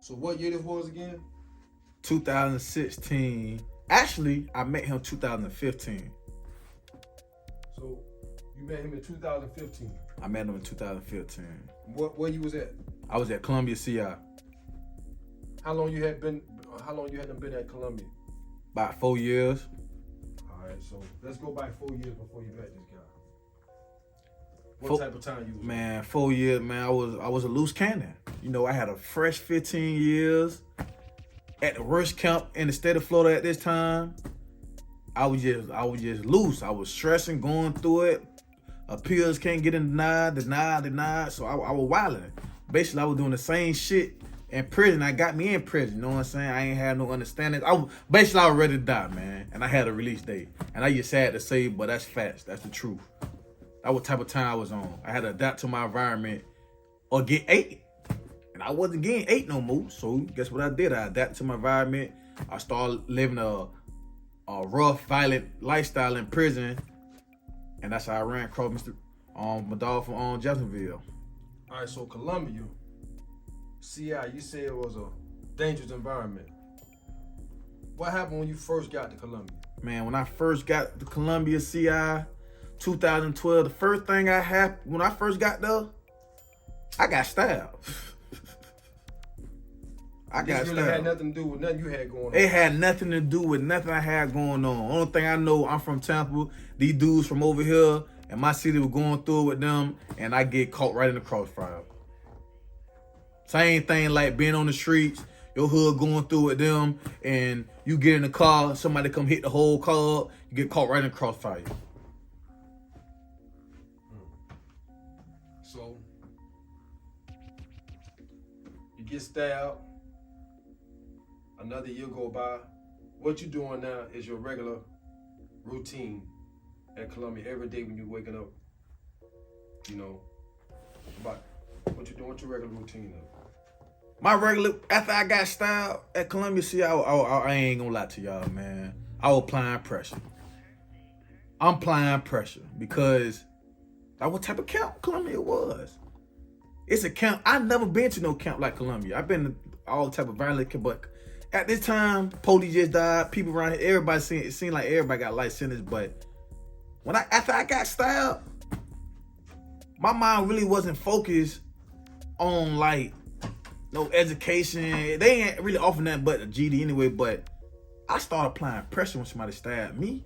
So what year this was again? 2016. Actually, I met him 2015. So you met him in 2015. I met him in 2015. Where you was at? I was at Columbia CI. How long you had been at Columbia? About 4 years. All right, so let's go back 4 years before you met this guy. What type of time you was? Man, 4 years, man. I was a loose cannon. You know, I had a fresh 15 years at the worst camp in the state of Florida at this time. I was just loose. I was stressing, going through it. Appeals can't get denied. So I was wilding. Basically, I was doing the same shit in prison. I got me in prison. You know what I'm saying? I ain't had no understanding. I was ready to die, man. And I had a release date. And I just sad to say, but that's facts. That's the truth. That was the type of time I was on. I had to adapt to my environment or get ate. And I wasn't getting ate no more. So guess what I did? I adapted to my environment. I started living a rough, violent lifestyle in prison. And that's how I ran across my dog from Jacksonville. All right, so Columbia, CI, you said it was a dangerous environment. What happened when you first got to Columbia? Man, when I first got to Columbia CI, 2012, the first thing I had when I first got there, I got stabbed. This really had nothing to do with nothing you had going on. It had nothing to do with nothing I had going on. Only thing I know, I'm from Tampa. These dudes from over here and my city were going through with them, and I get caught right in the crossfire. Same thing like being on the streets, your hood going through with them, and you get in the car, somebody come hit the whole car up, you get caught right in the crossfire. So you get stabbed. Another year go by. What you doing now is your regular routine at Columbia every day when you waking up. You know, about what you doing, what's your regular routine is? After I got stabbed at Columbia CI, I ain't gonna lie to y'all, man. I was applying pressure. I'm applying pressure because that's what type of camp Columbia was. It's a camp. I've never been to no camp like Columbia. I've been to all type of violent camp, but at this time, police just died. People around here, it seemed like everybody got life sentence. But after I got stabbed, my mind really wasn't focused on like no education. They ain't really offering nothing but a GD anyway. But I started applying pressure when somebody stabbed me.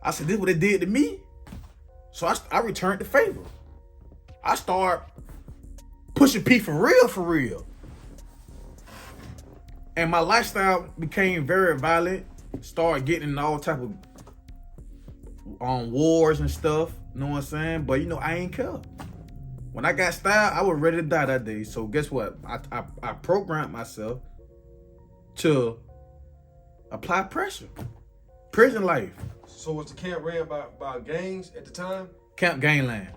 I said, this is what they did to me. So I returned the favor. I started pushing P for real. And my lifestyle became very violent. Started getting in all type of wars and stuff. You know what I'm saying? But I ain't care. When I got stabbed, I was ready to die that day. So guess what? I programmed myself to apply pressure. Prison life. So was the camp ran by gangs at the time? Camp Gangland.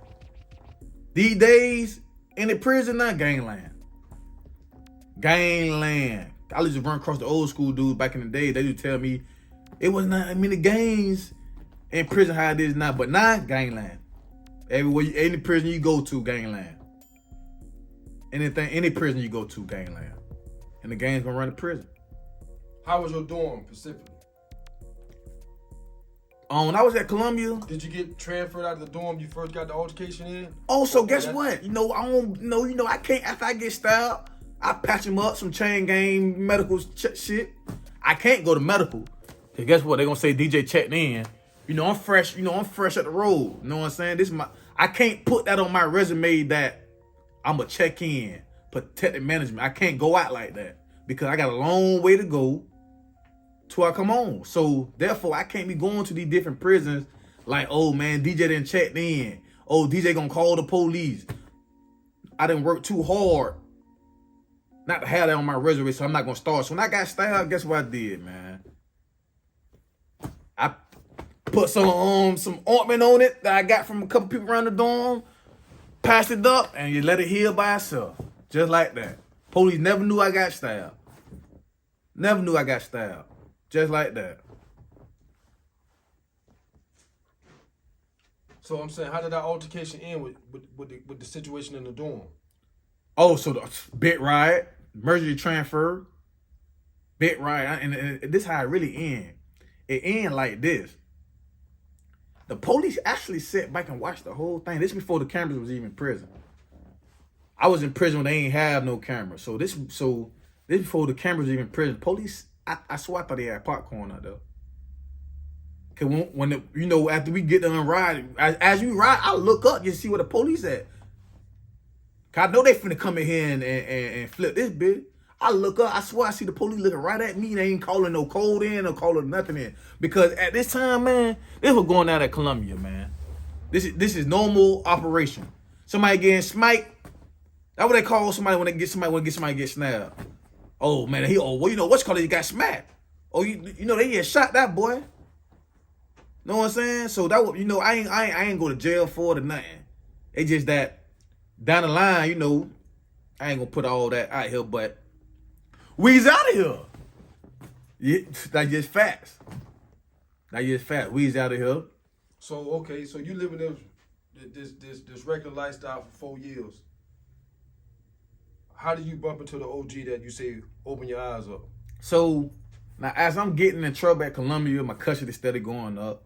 These days, in the prison, not gangland. Gangland. I used to run across the old school dudes back in the day. They used to tell me it was not many gangs in prison how it is now, but now gangland. Everywhere, any prison you go to, gangland. Any prison you go to, gangland. And the gang's gonna run the prison. How was your dorm specifically? When I was at Columbia, did you get transferred out of the dorm you first got the altercation in? Oh, so guess what? I can't. After I get stabbed, I patch him up some chain gang medical shit. I can't go to medical. Cause guess what? They're gonna say DJ checked in. I'm fresh. I'm fresh at the road. You know what I'm saying? I can't put that on my resume that I'm a check in, protected management. I can't go out like that because I got a long way to go till I come on. So therefore, I can't be going to these different prisons like, oh man, DJ didn't check in. Oh, DJ gonna call the police. I didn't work too hard not to have that on my resume, so I'm not gonna start. So when I got stabbed, guess what I did, man? I put some ointment on it that I got from a couple people around the dorm, passed it up, and you let it heal by itself. Just like that. Police never knew I got stabbed. Never knew I got stabbed. Just like that. So I'm saying, how did that altercation end with the situation in the dorm? Oh, so the bit riot. emergency transfer, bit right, and this how it really end. It end like this. The police actually sat back and watched the whole thing. This before the cameras was even in prison. I was in prison when they ain't have no cameras. So this before the cameras was even in prison. Police, I swear I thought they had popcorn out there. Cause when after we get done riding, as you ride, I look up, you see where the police at. Cause I know they finna come in here and flip this bitch. I look up, I swear I see the police looking right at me. They ain't calling no code in or calling nothing in. Because at this time, man, this was going down at Columbia, man. This is normal operation. Somebody getting smite. That's what they call somebody when they get somebody get snapped. Oh man, what's called? He got smacked. Oh, they get shot that boy. Know what I'm saying? So that was, I ain't go to jail for it or nothing. It's just that down the line, I ain't gonna put all that out here, but we's out of here. Yeah, that's just facts. We's out of here. So okay, so you living this regular lifestyle for 4 years. How did you bump into the OG that you say open your eyes up? So now as I'm getting in trouble at Columbia, my custody steady going up.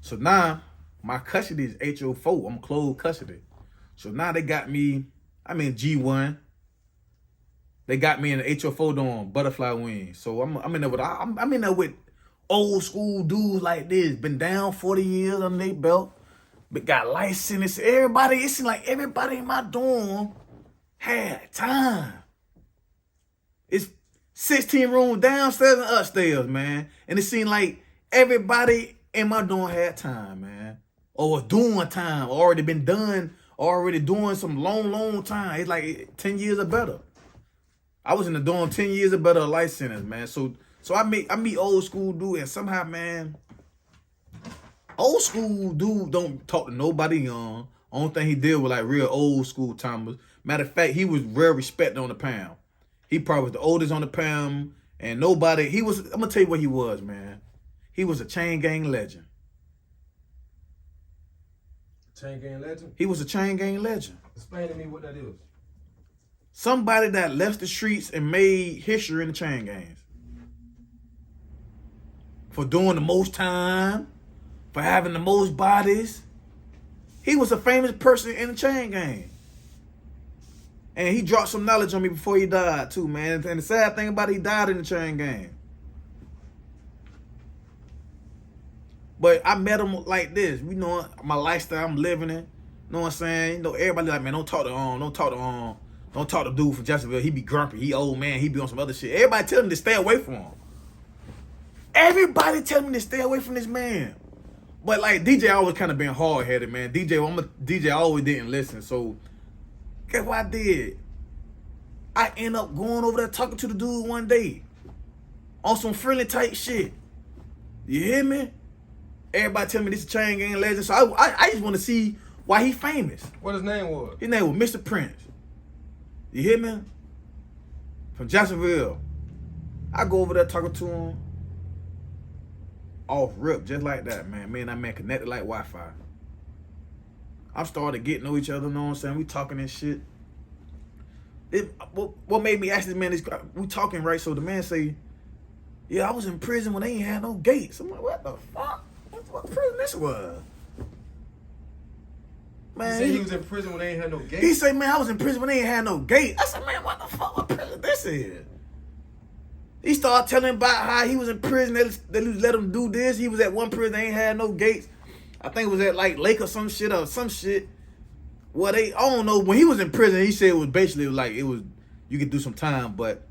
So now my custody is HO4. I'm closed custody. So now they got me, I'm in G1. They got me in the HO4 dorm, butterfly wings. So I'm in there with old school dudes like this. Been down 40 years on their belt. But got license. Everybody, it seemed like everybody in my dorm had time. It's 16 rooms downstairs and upstairs, man. And it seemed like everybody in my dorm had time, man. Or was doing time. Already been done. Already doing some long time. It's like 10 years or better. I was in the dorm 10 years or better life sentence, man. So I meet old school dude, and somehow, man, old school dude don't talk to nobody young. Only thing he did with like real old school timers. Matter of fact, he was real respected on the pound. He probably was the oldest on the pound, and I'm gonna tell you what he was, man. He was a chain gang legend. Chain gang legend? He was a chain gang legend. Explain to me what that is. Somebody that left the streets and made history in the chain gangs. For doing the most time, for having the most bodies. He was a famous person in the chain gang. And he dropped some knowledge on me before he died too, man. And the sad thing about it, he died in the chain gang. But I met him like this. My lifestyle I'm living in. Know what I'm saying? Everybody like, man, don't talk to dude from Jacksonville. He be grumpy. He old man. He be on some other shit. Everybody tell him to stay away from him. Everybody tell me to stay away from this man. But like DJ always kind of been hard headed, man. DJ always didn't listen. So guess what I did? I end up going over there talking to the dude one day on some friendly type shit. You hear me? Everybody tell me this is chain gang legend. So I just want to see why he famous. What his name was? His name was Mr. Prince. You hear me? From Jacksonville. I go over there talking to him. Off rip, just like that, man. Me and that man connected like Wi-Fi. I started getting to know each other, know what I'm saying? We talking and shit. What made me ask this man, we talking, right? So the man say, yeah, I was in prison when they ain't had no gates. I'm like, what the fuck? What prison this was? Man, He was in prison when they ain't had no gates? He say, man, I was in prison when they ain't had no gate. I said, man, what the fuck? What prison this is? He started telling about how he was in prison. They let him do this. He was at one prison. They ain't had no gates. I think it was at like Lake or some shit. Well, I don't know. When he was in prison, he said it was basically like you could do some time. But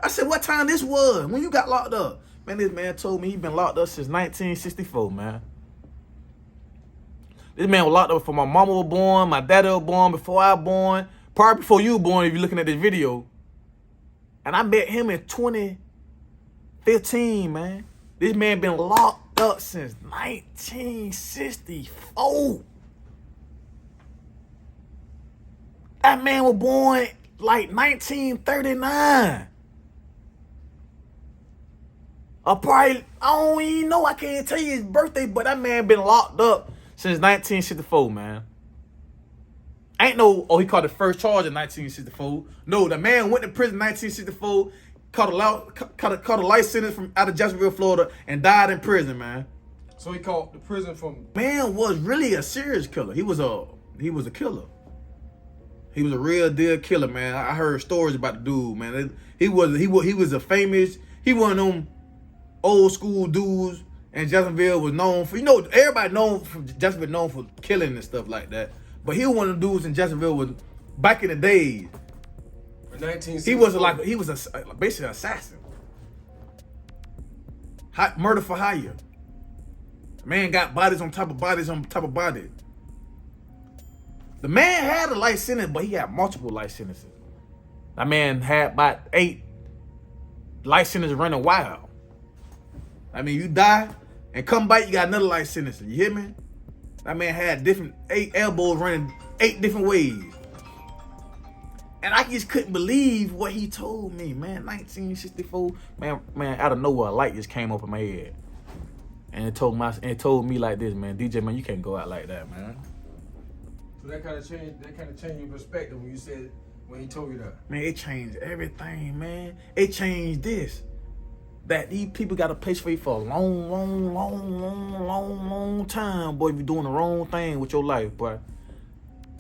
I said, what time this was? When you got locked up? Man, this man told me he been locked up since 1964, man. This man was locked up before my mama was born, my daddy was born, before I was born, probably before you were born if you're looking at this video. And I met him in 2015, man. This man been locked up since 1964. That man was born like 1939. I don't even know, I can't tell you his birthday, but that man been locked up since 1964, man. Ain't no, oh, he caught the first charge in 1964. No, the man went to prison in 1964, caught a life sentence from out of Jacksonville, Florida, and died in prison, man. So he caught the prison from. Man was really a serious killer. He was a killer. He was a real deal killer, man. I heard stories about the dude, man. He was a famous. He one of them old school dudes, and Jacksonville was known for. Everybody Jacksonville known for killing and stuff like that. But he was one of the dudes in Jacksonville was back in the days. In 1964. He was basically an assassin. Murder for hire. Man got bodies on top of bodies on top of bodies. The man had a life sentence, but he had multiple life sentences. That man had about 8 life sentences running wild. I mean, you die and come back, you got another life sentence. You hear me? That man had 8 elbows running 8 different ways. And I just couldn't believe what he told me, man. 1964, man, out of nowhere, a light just came up in my head. And it told me like this, man, DJ, man, you can't go out like that, man. So that kind of changed your perspective when he told you that. Man, it changed everything, man. It changed this. That these people got a place for you for a long time, boy. If you're doing the wrong thing with your life, boy,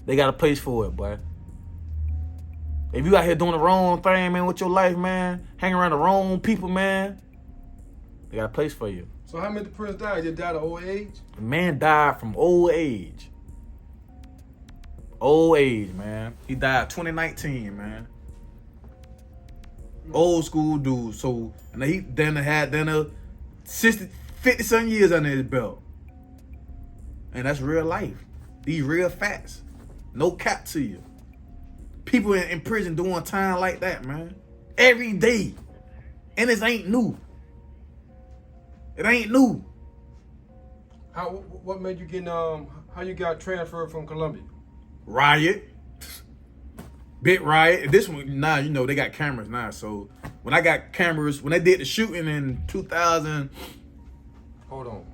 they got a place for it, boy. If you out here doing the wrong thing, man, with your life, man, hanging around the wrong people, man, they got a place for you. So how many prisoners died? Just died of old age? The man died from old age. Old age, man. He died 2019, man. Old school dude. So and he had 50-some years under his belt. And that's real life. These real facts. No cap to you. People in prison doing time like that, man. Every day. And it ain't new. It ain't new. What made you get how you got transferred from Columbia? Riot. Big riot. This one now, they got cameras now. So when I got cameras, when they did the shooting in 2000. Hold on.